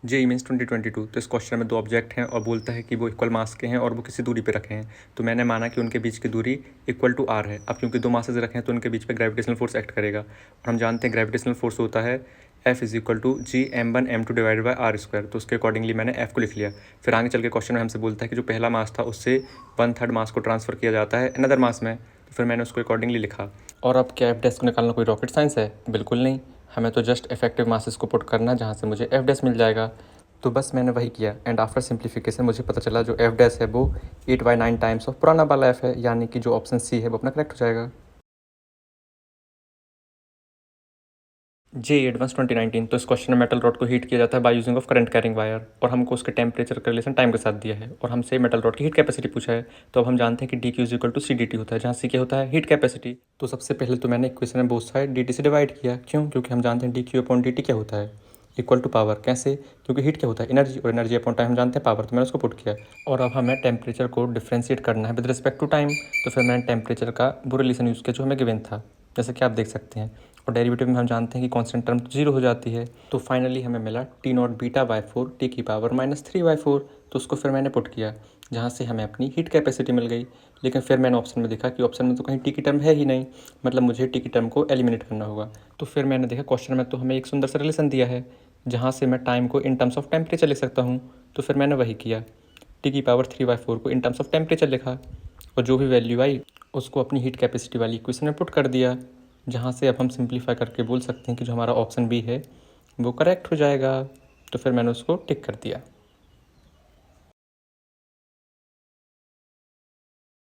JEE means 2022। तो इस question में दो ऑब्जेक्ट हैं और बोलता है कि वो इक्वल मास के हैं और वो किसी दूरी पे रखे हैं। तो मैंने माना कि उनके बीच की दूरी इक्वल टू आर है। अब क्योंकि दो मासेज रखे हैं तो उनके बीच पे ग्रेविटेशनल फोर्स एक्ट करेगा, और हम जानते हैं ग्रेविटेशनल फोर्स होता है F is equal to G m1m2 divide by r square. तो उसके अकॉर्डिंगली मैंने F को लिख लिया। फिर आगे चल के क्वेश्चन में हमसे बोलता है कि जो पहला मास था उससे 1/3 मास को ट्रांसफर किया जाता है अनदर मास में। तो फिर मैंने उसको अकॉर्डिंगली लिखा। और अब क्या एफ डैश को निकालना कोई रॉकेट साइंस है? बिल्कुल नहीं। हमें तो जस्ट इफेक्टिव मासेस को पुट करना जहाँ से मुझे एफ डैश मिल जाएगा। तो बस मैंने वही किया एंड आफ्टर सिंप्लीफिकेशन मुझे पता चला जो एफ डैश है वो 8/9 टाइम्स ऑफ पुराना वाला एफ है, यानी कि जो ऑप्शन सी है वो अपना करेक्ट हो जाएगा। जे एडवांस 2019। तो इस क्वेश्चन में मेटल रॉड को हीट किया जाता है by using of current carrying wire, और हमको उसके टेम्परेचर का रिलेशन टाइम के साथ दिया है, और हमसे मेटल रॉड की हीट कैपेसिटी पूछा है। तो अब हम जानते हैं कि d Q is equal to C d T होता है, जहाँ सी क्या होता है हीट कैपेसिटी। तो सबसे पहले तो मैंने इक्वेशन में बोथ साइड डी टी से डिवाइड किया। क्यों? क्योंकि हम जानते हैं D Q upon D T क्या होता है, इक्वल टू पावर। कैसे? क्योंकि हीट क्या होता है एनर्जी, और एनर्जी अपॉन टाइम हम जानते हैं पावर। तो मैंने उसको पुट किया। और अब हमें टेम्परेचर को डिफ्रेंशिएट करना है विद रिस्पेक्ट टू टाइम। तो फिर मैंने टेम्परेचर का वो रिलेशन यूज़ किया जो हमें गिवन था, जैसे कि आप देख सकते हैं। और डेरिवेटिव में हम जानते हैं कि कांस्टेंट टर्म तो जीरो हो जाती है। तो फाइनली हमें मिला T not beta by 4 T की पावर -3/4। तो उसको फिर मैंने पुट किया, जहाँ से हमें अपनी हीट कैपेसिटी मिल गई। लेकिन फिर मैंने ऑप्शन में देखा कि ऑप्शन में तो कहीं टी की टर्म है ही नहीं, मतलब मुझे टी की टर्म को एलिमिनेट करना होगा। तो फिर मैंने देखा क्वेश्चन में तो हमें एक सुंदर सा रिलेशन दिया है, जहाँ से मैं टाइम को इन टर्म्स ऑफ टेम्परेचर लिख सकता हूँ। तो फिर मैंने वही किया, टी की पावर 3/4 को इन टर्म्स ऑफ टेम्परेचर लिखा, और जो भी वैल्यू आई उसको अपनी हीट कैपेसिटी वाली इक्वेशन में पुट कर दिया, जहाँ से अब हम सिंप्लीफाई करके बोल सकते हैं कि जो हमारा ऑप्शन बी है वो करेक्ट हो जाएगा। तो फिर मैंने उसको टिक कर दिया।